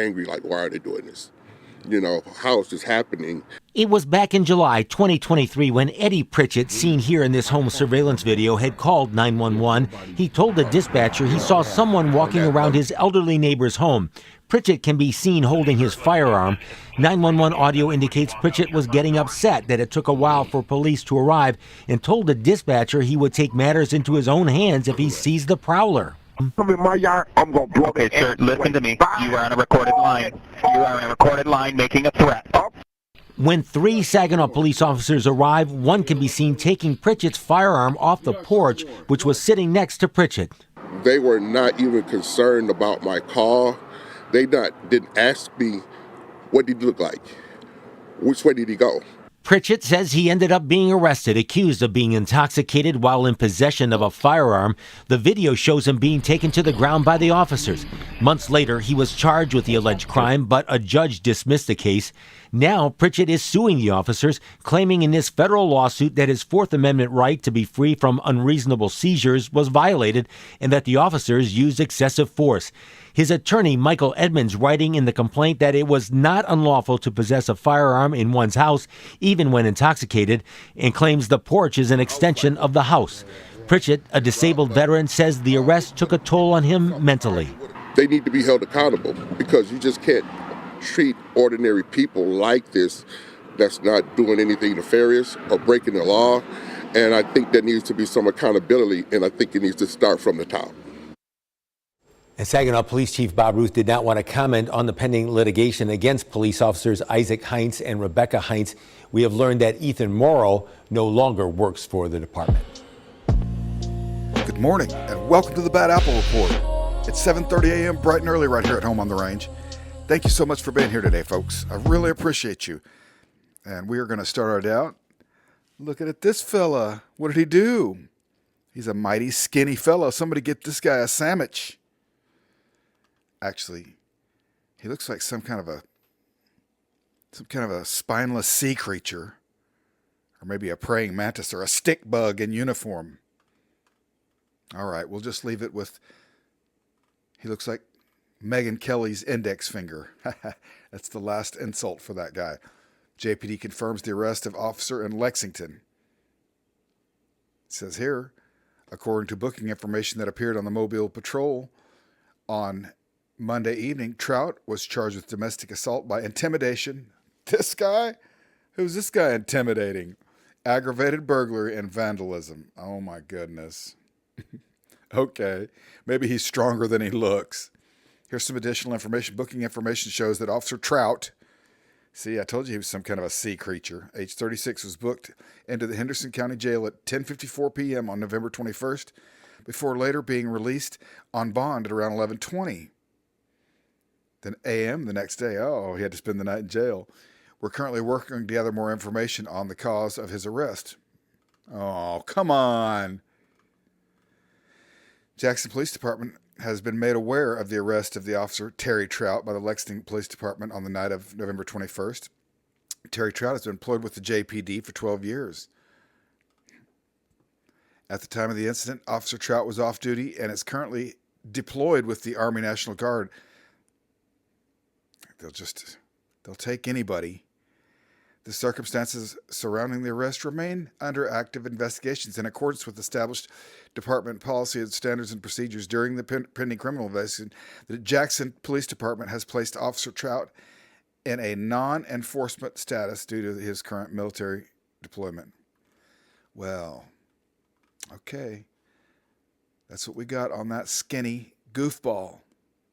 angry, like, why are they doing this? You know, how is this happening? It was back in July 2023 when Eddie Pritchett, seen here in this home surveillance video, had called 911. He told the dispatcher he saw someone walking around his elderly neighbor's home. Pritchett can be seen holding his firearm. 911 audio indicates Pritchett was getting upset that it took a while for police to arrive and told the dispatcher he would take matters into his own hands if he sees the prowler. Come in my yard, I'm gonna blow. Okay, sir, listen to me. You are on a recorded line. You are on a recorded line making a threat. When 3 Saginaw police officers arrive, one can be seen taking Pritchett's firearm off the porch, which was sitting next to Pritchett. They were not even concerned about my call. They didn't ask me, what did he look like? Which way did he go? Pritchett says he ended up being arrested, accused of being intoxicated while in possession of a firearm. The video shows him being taken to the ground by the officers. Months later, he was charged with the alleged crime, but a judge dismissed the case. Now, Pritchett is suing the officers, claiming in this federal lawsuit that his Fourth Amendment right to be free from unreasonable seizures was violated and that the officers used excessive force. His attorney, Michael Edmonds, writing in the complaint that it was not unlawful to possess a firearm in one's house, even when intoxicated, and claims the porch is an extension of the house. Pritchett, a disabled veteran, says the arrest took a toll on him mentally. They need to be held accountable because you just can't treat ordinary people like this that's not doing anything nefarious or breaking the law. And I think there needs to be some accountability, and I think it needs to start from the top. And Saginaw Police Chief Bob Ruth did not want to comment on the pending litigation against police officers Isaac Heinz and Rebecca Heinz. We have learned that Ethan Morrow no longer works for the department. Good morning and welcome to the Bad Apple Report. It's 7:30 a.m. bright and early right here at home on the range. Thank you so much for being here today, folks. I really appreciate you. And we are going to start our day out looking at this fella. What did he do? He's a mighty skinny fella. Somebody get this guy a sandwich. Actually, he looks like some kind of a spineless sea creature, or maybe a praying mantis or a stick bug in uniform. All right, we'll just leave it with, he looks like Megyn Kelly's index finger. That's the last insult for that guy. JPD confirms the arrest of officer in Lexington. It says here, according to booking information that appeared on the Mobile Patrol on Monday evening, Trout was charged with domestic assault by intimidation. This guy? Who's this guy intimidating? Aggravated burglary and vandalism. Oh my goodness. Okay, maybe he's stronger than he looks. Here's some additional information. Booking information shows that Officer Trout, see, I told you he was some kind of a sea creature, age 36, was booked into the Henderson County Jail at 10:54 p.m. on November 21st, before later being released on bond at around 11:20. Then a.m. the next day, he had to spend the night in jail. We're currently working to gather more information on the cause of his arrest. Oh, come on. Jackson Police Department has been made aware of the arrest of the officer, Terry Trout, by the Lexington Police Department on the night of November 21st. Terry Trout has been employed with the JPD for 12 years. At the time of the incident, Officer Trout was off duty and is currently deployed with the Army National Guard. They'll take anybody. The circumstances surrounding the arrest remain under active investigations in accordance with established department policy and standards and procedures. During the pending criminal investigation, the Jackson Police Department has placed Officer Trout in a non-enforcement status due to his current military deployment. Well, okay. That's what we got on that skinny goofball.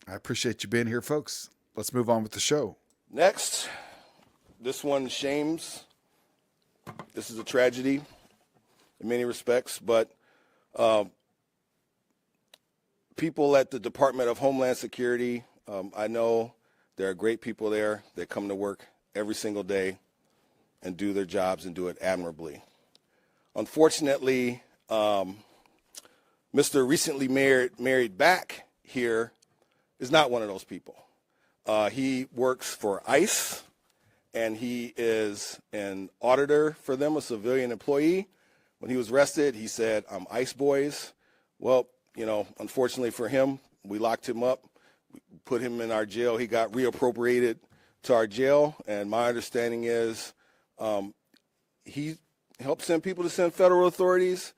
I appreciate you being here, folks. Let's move on with the show. Next, this one shames. This is a tragedy in many respects, but people at the Department of Homeland Security, I know there are great people there that come to work every single day and do their jobs and do it admirably. Unfortunately, Mr. recently married back here is not one of those people. He works for ICE, and he is an auditor for them, a civilian employee. When he was arrested, he said, "I'm ICE boys." Well, unfortunately for him, we locked him up, we put him in our jail. He got reappropriated to our jail, and my understanding is he helped send people to send federal authorities.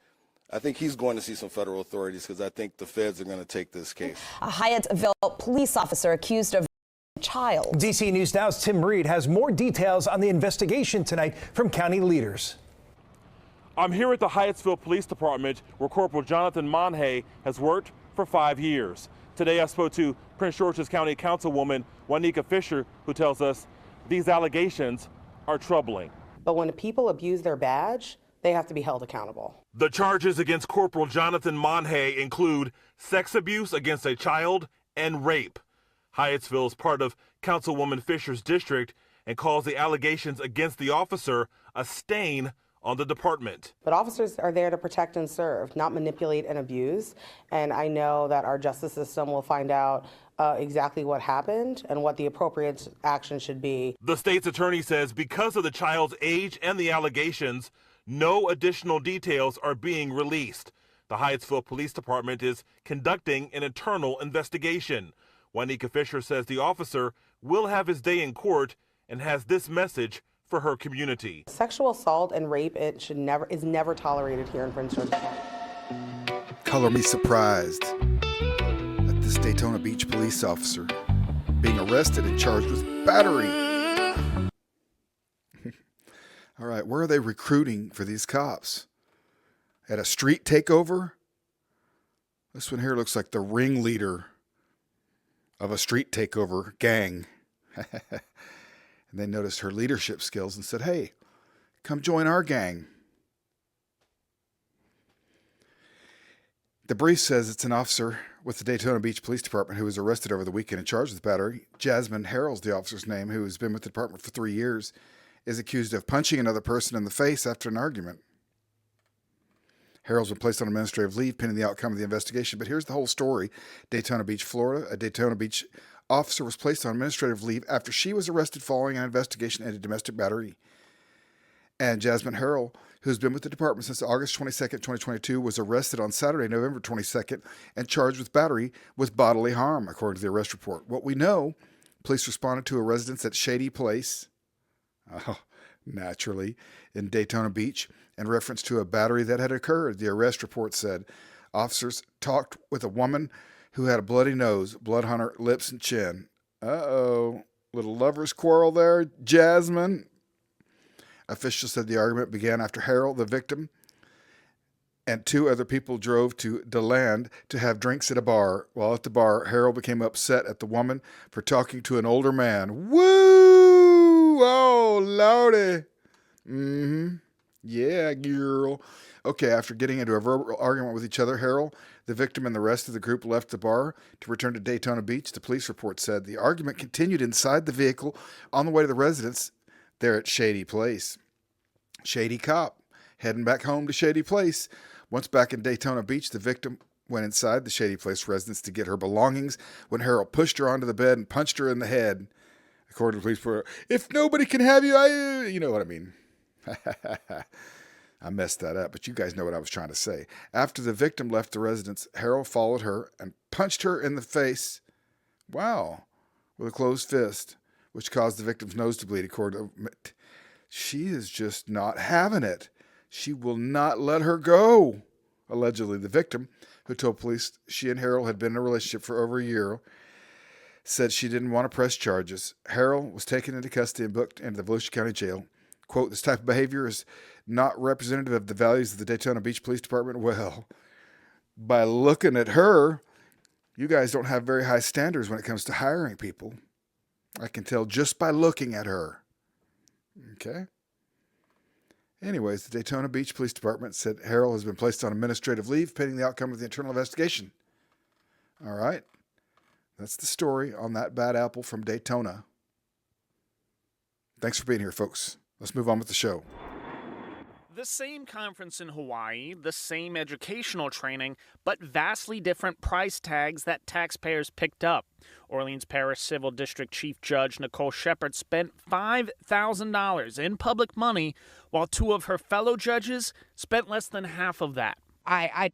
I think he's going to see some federal authorities because I think the feds are going to take this case. A Hyattsville police officer accused of child. DC News Now's Tim Reed has more details on the investigation tonight from county leaders. I'm here at the Hyattsville Police Department where Corporal Jonathan Monhay has worked for 5 years. Today I spoke to Prince George's County Councilwoman Juanica Fisher, who tells us these allegations are troubling. But when people abuse their badge, they have to be held accountable. The charges against Corporal Jonathan Monhay include sex abuse against a child and rape. Hyattsville is part of Councilwoman Fisher's district and calls the allegations against the officer a stain on the department. But officers are there to protect and serve, not manipulate and abuse. And I know that our justice system will find out exactly what happened and what the appropriate action should be. The state's attorney says because of the child's age and the allegations, no additional details are being released. The Hyattsville Police Department is conducting an internal investigation. Juanica Fisher says the officer will have his day in court and has this message for her community. Sexual assault and rape is never tolerated here in Prince George's County. Color me surprised at this Daytona Beach police officer being arrested and charged with battery. All right, where are they recruiting for these cops? At a street takeover? This one here looks like the ringleader of a street takeover gang. And they noticed her leadership skills and said, hey, come join our gang. The brief says it's an officer with the Daytona Beach Police Department who was arrested over the weekend and charged with battery. Jasmine Harrell's the officer's name, who has been with the department for 3 years, is accused of punching another person in the face after an argument. Harrell's been placed on administrative leave pending the outcome of the investigation. But here's the whole story. Daytona Beach, Florida. A Daytona Beach officer was placed on administrative leave after she was arrested following an investigation into domestic battery. And Jasmine Harrell, who's been with the department since August 22nd, 2022, was arrested on Saturday, November 22nd, and charged with battery with bodily harm, according to the arrest report. What we know, police responded to a residence at Shady Place, naturally, in Daytona Beach, in reference to a battery that had occurred. The arrest report said officers talked with a woman who had a bloody nose, blood on her lips and chin. Uh-oh, little lover's quarrel there, Jasmine. Officials said the argument began after Harrell, the victim, and 2 other people drove to DeLand to have drinks at a bar. While at the bar, Harrell became upset at the woman for talking to an older man. Woo! Oh, lordy. Yeah, girl. Okay, after getting into a verbal argument with each other, Harrell, the victim, and the rest of the group left the bar to return to Daytona Beach. The police report said the argument continued inside the vehicle on the way to the residence there at Shady Place. Shady cop heading back home to Shady Place. Once back in Daytona Beach, the victim went inside the Shady Place residence to get her belongings when Harrell pushed her onto the bed and punched her in the head. According to the police report, if nobody can have you, you know what I mean. I messed that up, but you guys know what I was trying to say. After the victim left the residence, Harrell followed her and punched her in the face. Wow. With a closed fist, which caused the victim's nose to bleed. According to, she is just not having it. She will not let her go. Allegedly, the victim, who told police she and Harrell had been in a relationship for over a year, said she didn't want to press charges. Harrell was taken into custody and booked into the Volusia County Jail. Quote, this type of behavior is not representative of the values of the Daytona Beach Police Department. Well, by looking at her, you guys don't have very high standards when it comes to hiring people. I can tell just by looking at her. Okay. Anyways, the Daytona Beach Police Department said Harrell has been placed on administrative leave pending the outcome of the internal investigation. All right. That's the story on that bad apple from Daytona. Thanks for being here, folks. Let's move on with the show. The same conference in Hawaii, the same educational training, but vastly different price tags that taxpayers picked up. Orleans Parish Civil District Chief Judge Nicole Shepard spent $5,000 in public money, while 2 of her fellow judges spent less than half of that. I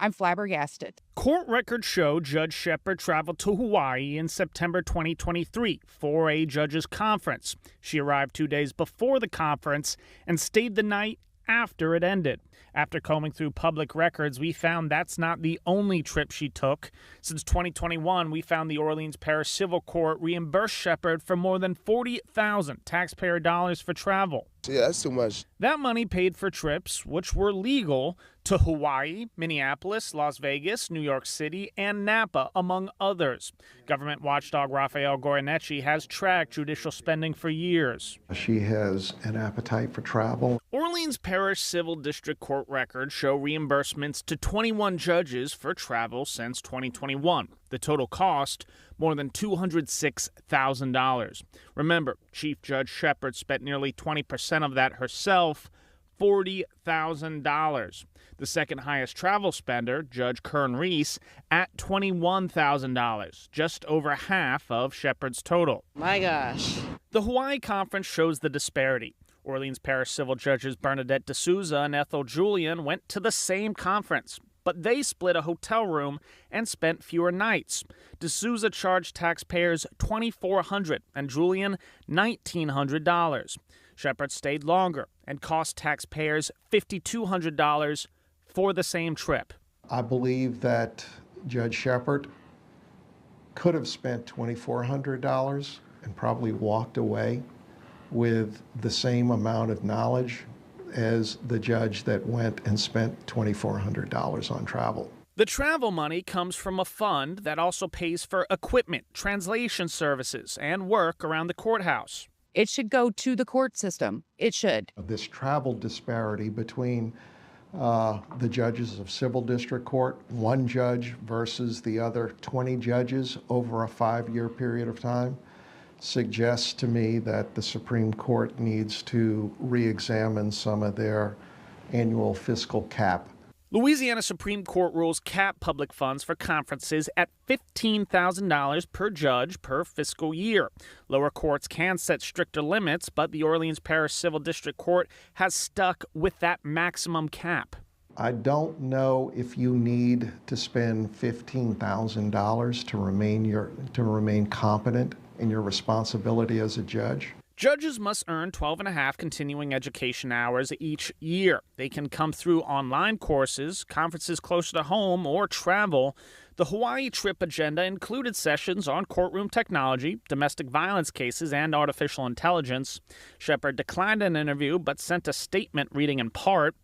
I'm flabbergasted. Court records show Judge Shepard traveled to Hawaii in September 2023 for a judge's conference. She arrived 2 days before the conference and stayed the night after it ended. After combing through public records, we found that's not the only trip she took. Since 2021, we found the Orleans Parish Civil Court reimbursed Shepard for more than $40,000 taxpayer dollars for travel. Yeah, that's too much. That money paid for trips, which were legal, to Hawaii, Minneapolis, Las Vegas, New York City, and Napa, among others. Government watchdog Rafael Goyeneche has tracked judicial spending for years. She has an appetite for travel. Orleans Parish Civil District Court records show reimbursements to 21 judges for travel since 2021. The total cost, more than $206,000. Remember, Chief Judge Shepard spent nearly 20% of that herself, $40,000. The second highest travel spender, Judge Kern Reese, at $21,000, just over half of Shepard's total. My gosh. The Hawaii Conference shows the disparity. Orleans Parish Civil Judges Bernadette D'Souza and Ethel Julian went to the same conference, but they split a hotel room and spent fewer nights. D'Souza charged taxpayers $2,400 and Julian $1,900. Shepard stayed longer and cost taxpayers $5,200 for the same trip. I believe that Judge Shepard could have spent $2,400 and probably walked away with the same amount of knowledge as the judge that went and spent $2,400 on travel. The travel money comes from a fund that also pays for equipment, translation services, and work around the courthouse. It should go to the court system. It should. This travel disparity between the judges of civil district court, one judge versus the other 20 judges over a 5-year period of time, suggests to me that the Supreme Court needs to re-examine some of their annual fiscal cap. Louisiana Supreme Court rules cap public funds for conferences at $15,000 per judge per fiscal year. Lower courts can set stricter limits, but the Orleans Parish Civil District Court has stuck with that maximum cap. I don't know if you need to spend $15,000 to remain competent in your responsibility as a judge. Judges must earn 12.5 continuing education hours each year. They can come through online courses, conferences closer to home, or travel. The Hawaii trip agenda included sessions on courtroom technology, domestic violence cases, and artificial intelligence. Shepard declined an interview but sent a statement reading in part,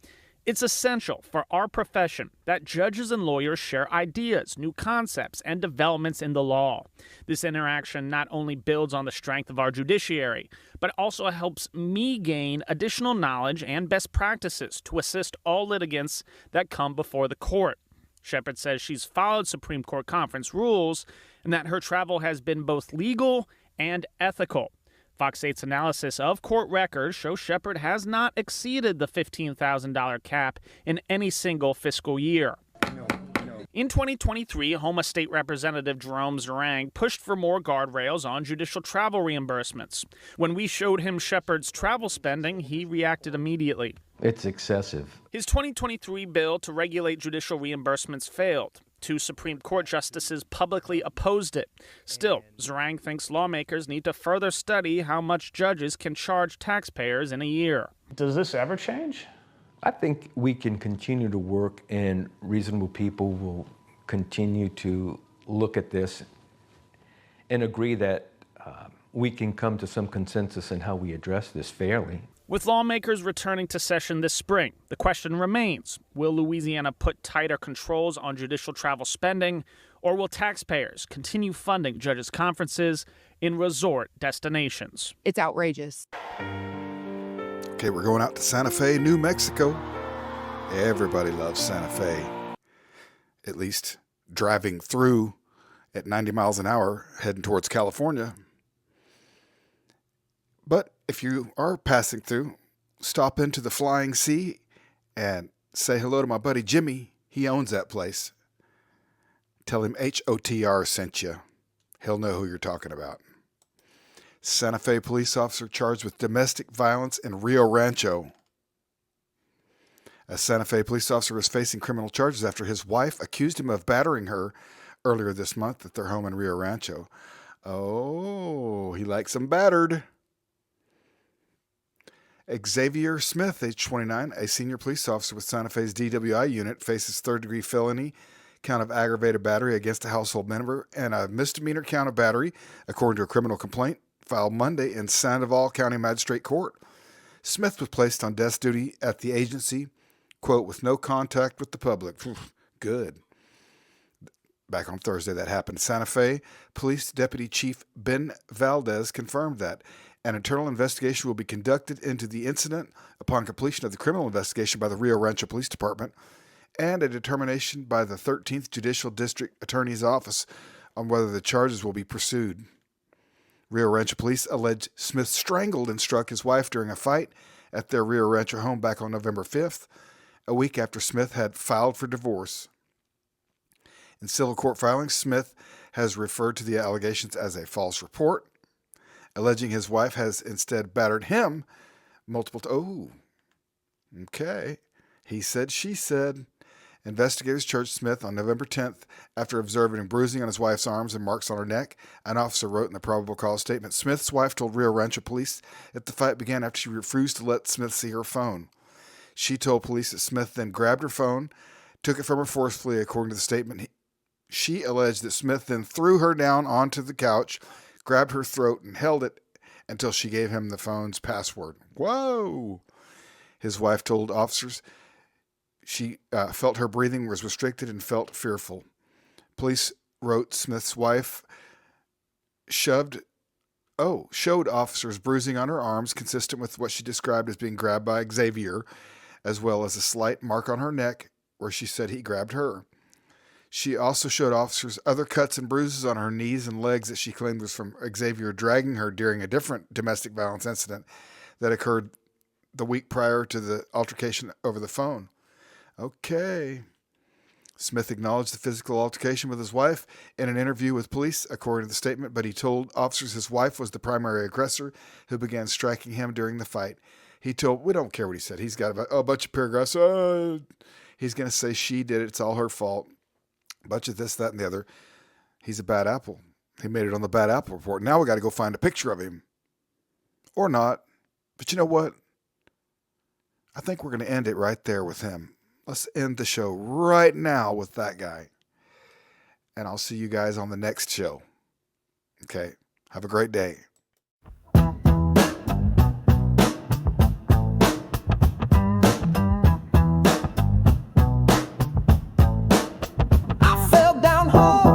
"It's essential for our profession that judges and lawyers share ideas, new concepts, and developments in the law. This interaction not only builds on the strength of our judiciary, but also helps me gain additional knowledge and best practices to assist all litigants that come before the court." Shepard says she's followed Supreme Court conference rules and that her travel has been both legal and ethical. Fox 8's analysis of court records shows Shepard has not exceeded the $15,000 cap in any single fiscal year. In 2023, Houma State Representative Jerome Zerang pushed for more guardrails on judicial travel reimbursements. When we showed him Shepard's travel spending, he reacted immediately. It's excessive. His 2023 bill to regulate judicial reimbursements failed. 2 Supreme Court justices publicly opposed it. Still, Zerang thinks lawmakers need to further study how much judges can charge taxpayers in a year. Does this ever change? I think we can continue to work, and reasonable people will continue to look at this and agree that we can come to some consensus in how we address this fairly. With lawmakers returning to session this spring, the question remains, will Louisiana put tighter controls on judicial travel spending, or will taxpayers continue funding judges' conferences in resort destinations? It's outrageous. Okay, we're going out to Santa Fe, New Mexico. Everybody loves Santa Fe. At least driving through at 90 miles an hour, heading towards California. But if you are passing through, stop into the Flying C and say hello to my buddy Jimmy. He owns that place. Tell him HOTR sent you. He'll know who you're talking about. Santa Fe police officer charged with domestic violence in Rio Rancho. A Santa Fe police officer is facing criminal charges after his wife accused him of battering her earlier this month at their home in Rio Rancho. Oh, he likes them battered. Xavier Smith, age 29, a senior police officer with Santa Fe's DWI unit, faces third-degree felony count of aggravated battery against a household member and a misdemeanor count of battery, according to a criminal complaint filed Monday in Sandoval County Magistrate Court. Smith was placed on desk duty at the agency, quote, with no contact with the public. Good. Back on Thursday, that happened. Santa Fe Police Deputy Chief Ben Valdez confirmed that an internal investigation will be conducted into the incident upon completion of the criminal investigation by the Rio Rancho Police Department and a determination by the 13th Judicial District Attorney's Office on whether the charges will be pursued. Rio Rancho Police allege Smith strangled and struck his wife during a fight at their Rio Rancho home back on November 5th, a week after Smith had filed for divorce. In civil court filings, Smith has referred to the allegations as a false report, alleging his wife has instead battered him multiple times. Oh, okay. He said, she said. Investigators charged Smith on November 10th after observing bruising on his wife's arms and marks on her neck. An officer wrote in the probable cause statement, Smith's wife told Rio Rancho police that the fight began after she refused to let Smith see her phone. She told police that Smith then grabbed her phone, took it from her forcefully, according to the statement. She alleged that Smith then threw her down onto the couch, grabbed her throat, and held it until she gave him the phone's password. Whoa! His wife told officers she felt her breathing was restricted and felt fearful. Police wrote Smith's wife showed officers bruising on her arms consistent with what she described as being grabbed by Xavier, as well as a slight mark on her neck where she said he grabbed her. She also showed officers other cuts and bruises on her knees and legs that she claimed was from Xavier dragging her during a different domestic violence incident that occurred the week prior to the altercation over the phone. Okay. Smith acknowledged the physical altercation with his wife in an interview with police, according to the statement, but he told officers his wife was the primary aggressor who began striking him during the fight. We don't care what he said. He's got a bunch of paragraphs. He's going to say she did it. It's all her fault. A bunch of this, that, and the other. He's a bad apple. He made it on the bad apple report. Now we got to go find a picture of him. Or not. But you know what? I think we're going to end it right there with him. Let's end the show right now with that guy. And I'll see you guys on the next show. Okay. Have a great day. I fell down hard.